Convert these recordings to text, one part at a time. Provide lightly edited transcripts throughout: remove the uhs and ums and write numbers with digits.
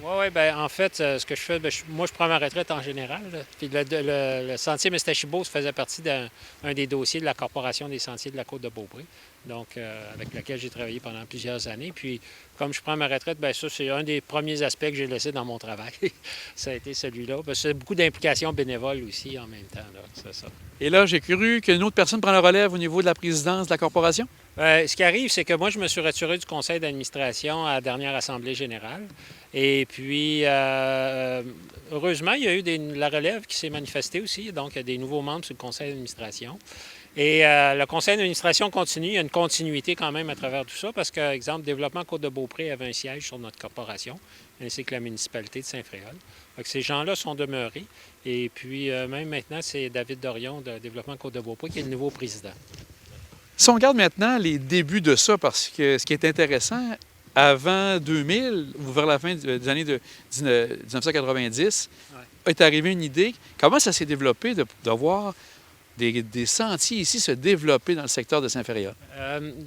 Oui, ben en fait, ce que je fais, moi, je prends ma retraite en général, là. Puis le sentier Mestachibo, ça faisait partie d'un des dossiers de la Corporation des sentiers de la Côte-de-Beaupré, donc avec laquelle j'ai travaillé pendant plusieurs années. Puis, comme je prends ma retraite, bien ça, c'est un des premiers aspects que j'ai laissé dans mon travail. Ça a été celui-là. Parce que c'est beaucoup d'implications bénévoles aussi en même temps, là, c'est ça. Et là, j'ai cru qu'une autre personne prend la relève au niveau de la présidence de la corporation. Ce qui arrive, c'est que moi, je me suis retiré du conseil d'administration à la dernière Assemblée générale. Et puis, heureusement, il y a eu la relève qui s'est manifestée aussi. Donc, il y a des nouveaux membres sur le conseil d'administration. Et le conseil d'administration continue. Il y a une continuité quand même à travers tout ça parce que, exemple, Développement Côte-de-Beaupré avait un siège sur notre corporation, ainsi que la municipalité de Saint-Fréol. Donc, ces gens-là sont demeurés. Et puis, même maintenant, c'est David Dorion de Développement Côte-de-Beaupré qui est le nouveau président. Si on regarde maintenant les débuts de ça, parce que ce qui est intéressant, avant 2000 ou vers la fin des années de 1990, Ouais. est arrivée une idée. Comment ça s'est développé de voir des sentiers ici se développer dans le secteur de Saint-Féréol?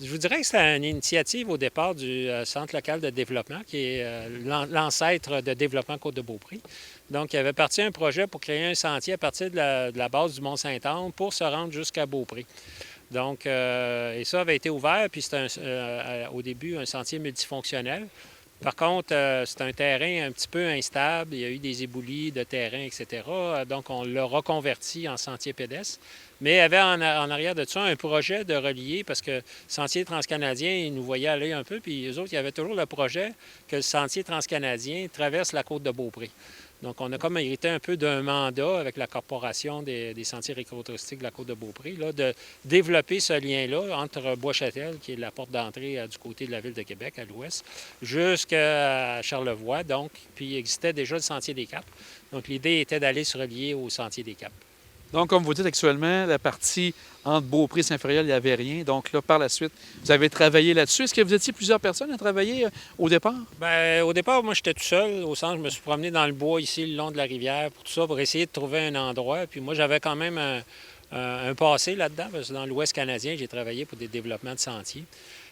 Je vous dirais que c'était une initiative au départ du Centre local de développement, qui est l'ancêtre de Développement Côte-de-Beaupré. Donc, il avait parti un projet pour créer un sentier à partir de la base du Mont-Saint-Anne pour se rendre jusqu'à Beaupré. Donc, et ça avait été ouvert, puis c'était au début un sentier multifonctionnel. Par contre, c'est un terrain un petit peu instable. Il y a eu des éboulis de terrain, etc. Donc, on l'a reconverti en sentier pédestre. Mais il y avait en arrière de ça un projet de relier, parce que Sentier transcanadien, ils nous voyaient aller un peu, puis eux autres, il y avait toujours le projet que le Sentier transcanadien traverse la côte de Beaupré. Donc, on a comme hérité un peu d'un mandat avec la Corporation des sentiers récréotouristiques de la Côte-de-Beaupré, là, de développer ce lien-là entre Bois-Châtel, qui est la porte d'entrée du côté de la ville de Québec, à l'ouest, jusqu'à Charlevoix. Donc, puis il existait déjà le Sentier des Caps. Donc, l'idée était d'aller se relier au Sentier des Caps. Donc, comme vous dites actuellement, la partie entre Beaupré et Saint-Féréol, il n'y avait rien. Donc là, par la suite, vous avez travaillé là-dessus. Est-ce que vous étiez plusieurs personnes à travailler au départ? Bien, au départ, moi, j'étais tout seul. Au centre, je me suis promené dans le bois ici, le long de la rivière, pour tout ça, pour essayer de trouver un endroit. Puis moi, j'avais quand même un passé là-dedans, parce que dans l'Ouest canadien, j'ai travaillé pour des développements de sentiers.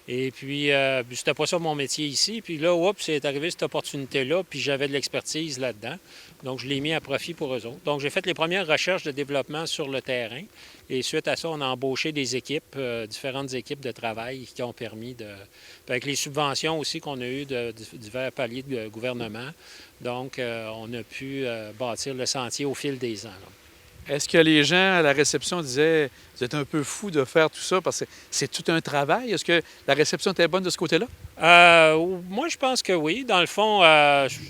Et puis, c'était pas ça mon métier ici. Puis là, oups, c'est arrivé cette opportunité-là, puis j'avais de l'expertise là-dedans. Donc, je l'ai mis à profit pour eux autres. Donc, j'ai fait les premières recherches de développement sur le terrain. Et suite à ça, on a embauché des équipes, différentes équipes de travail qui ont permis de... Avec les subventions aussi qu'on a eues de divers paliers de gouvernement. Donc, on a pu bâtir le sentier au fil des ans, là. Est-ce que les gens à la réception disaient vous êtes un peu fou de faire tout ça parce que c'est tout un travail? Est-ce que la réception était bonne de ce côté-là? Moi, je pense que oui. Dans le fond,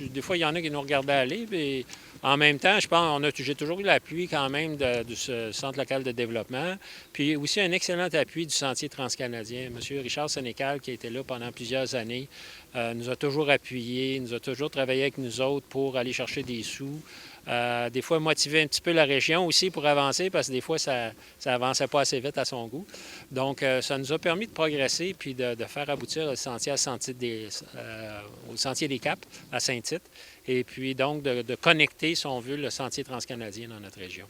des fois, il y en a qui nous regardaient aller. Mais en même temps, je pense j'ai toujours eu l'appui quand même de ce Centre local de développement. Puis aussi un excellent appui du Sentier transcanadien. M. Richard Sénécal, qui a été là pendant plusieurs années, nous a toujours appuyés, nous a toujours travaillé avec nous autres pour aller chercher des sous. Des fois, motiver un petit peu la région aussi pour avancer, parce que des fois, ça avançait pas assez vite à son goût. Donc, ça nous a permis de progresser puis de faire aboutir le sentier au Sentier des Caps à Saint-Tite. Et puis, donc, de connecter, si on veut, le Sentier transcanadien dans notre région.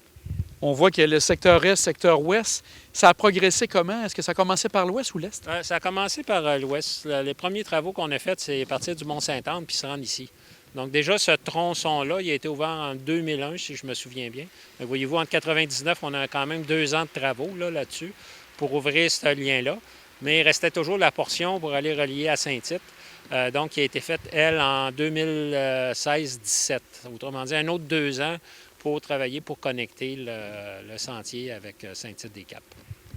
On voit que le secteur est, secteur ouest, ça a progressé comment? Est-ce que ça a commencé par l'ouest ou l'est? Ça a commencé par l'ouest. Les premiers travaux qu'on a faits, c'est partir du Mont-Saint-Anne puis se rendre ici. Donc déjà, ce tronçon-là, il a été ouvert en 2001, si je me souviens bien. Donc, voyez-vous, en 99, on a quand même 2 ans de travaux là-dessus pour ouvrir ce lien-là. Mais il restait toujours la portion pour aller relier à Saint-Tite, donc qui a été faite, elle, en 2016-17. Autrement dit, un autre 2 ans pour travailler, pour connecter le sentier avec Saint-Tite-des-Caps.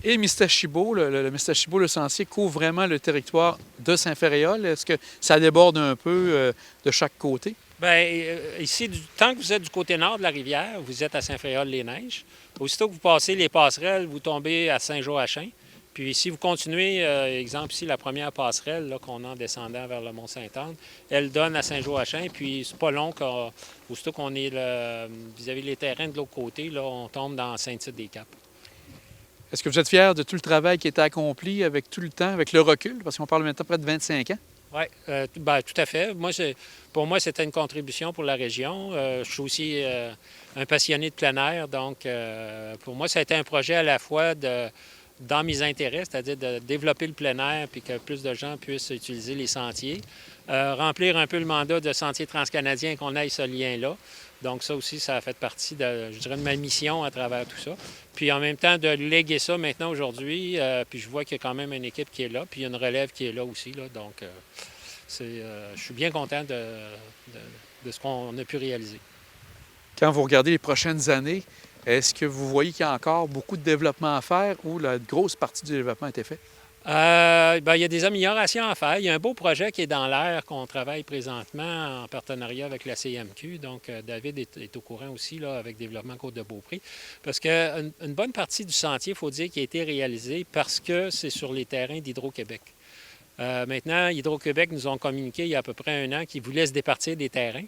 Et Mistachibo, le Mistachibo, le sentier, couvre vraiment le territoire de Saint-Féréol. Est-ce que ça déborde un peu de chaque côté? Bien, ici, tant que vous êtes du côté nord de la rivière, vous êtes à Saint-Fréol-les-Neiges. Aussitôt que vous passez les passerelles, vous tombez à Saint-Joachim. Puis si vous continuez, exemple ici, la première passerelle qu'on a en descendant vers le Mont-Saint-Anne, elle donne à Saint-Joachim. Puis c'est pas long qu'aussitôt qu'on est vis-à-vis les terrains de l'autre côté, là, on tombe dans Saint-Tite-des-Caps. Est-ce que vous êtes fier de tout le travail qui a été accompli avec tout le temps, avec le recul? Parce qu'on parle maintenant près de 25 ans. Oui, tout à fait. Pour moi, c'était une contribution pour la région. Je suis aussi un passionné de plein air, donc pour moi, ça a été un projet à la fois dans mes intérêts, c'est-à-dire de développer le plein air puis que plus de gens puissent utiliser les sentiers. Remplir un peu le mandat de Sentier transcanadien, qu'on ait ce lien-là. Donc ça aussi, ça a fait partie, je dirais, de ma mission à travers tout ça. Puis en même temps, de léguer ça maintenant aujourd'hui, puis je vois qu'il y a quand même une équipe qui est là, puis il y a une relève qui est là aussi. Là, donc je suis bien content de ce qu'on a pu réaliser. Quand vous regardez les prochaines années, est-ce que vous voyez qu'il y a encore beaucoup de développement à faire ou la grosse partie du développement a été faite? Il y a des améliorations à faire. Il y a un beau projet qui est dans l'air qu'on travaille présentement en partenariat avec la CMQ. Donc, David est au courant aussi là, avec Développement Côte-de-Beaupré. Parce qu'une bonne partie du sentier, il faut dire, qui a été réalisé parce que c'est sur les terrains d'Hydro-Québec. Maintenant, Hydro-Québec nous ont communiqué il y a à peu près un an qu'ils voulaient se départir des terrains.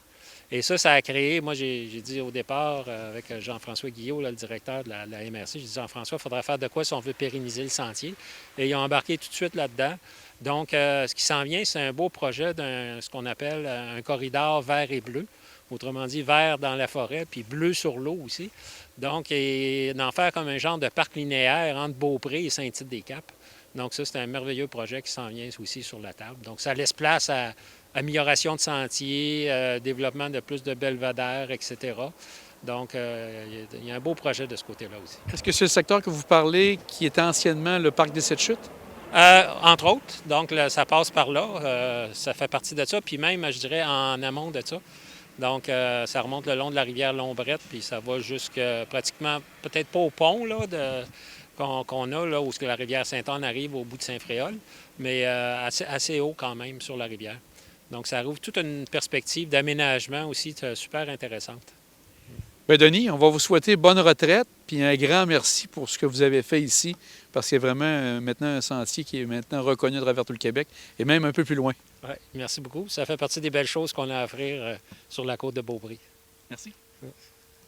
Et ça a créé, moi j'ai dit au départ avec Jean-François Guillot, là, le directeur de la MRC, j'ai dit Jean-François, il faudrait faire de quoi si on veut pérenniser le sentier. Et ils ont embarqué tout de suite là-dedans. Donc, ce qui s'en vient, c'est un beau projet ce qu'on appelle un corridor vert et bleu. Autrement dit, vert dans la forêt, puis bleu sur l'eau aussi. Donc, et d'en faire comme un genre de parc linéaire entre Beaupré et Saint-Tite-des-Caps. Donc ça, c'est un merveilleux projet qui s'en vient aussi sur la table. Donc ça laisse place à amélioration de sentiers, développement de plus de belvédères, etc. Donc il y a un beau projet de ce côté-là aussi. Est-ce que c'est le secteur que vous parlez qui était anciennement le parc des Sept-Chutes? Entre autres. Donc là, ça passe par là. Ça fait partie de ça. Puis même, je dirais, en amont de ça. Donc, ça remonte le long de la rivière Lombrette, puis ça va jusqu'à pratiquement, peut-être pas au pont, là, qu'on a, là, où la rivière Sainte-Anne arrive au bout de Saint-Fréol, mais assez haut quand même sur la rivière. Donc, ça ouvre toute une perspective d'aménagement aussi super intéressante. Bien, Denis, on va vous souhaiter bonne retraite, puis un grand merci pour ce que vous avez fait ici, parce qu'il y a vraiment maintenant un sentier qui est maintenant reconnu à travers tout le Québec, et même un peu plus loin. Oui, merci beaucoup. Ça fait partie des belles choses qu'on a à offrir sur la côte de Beaupré. Merci. Ouais.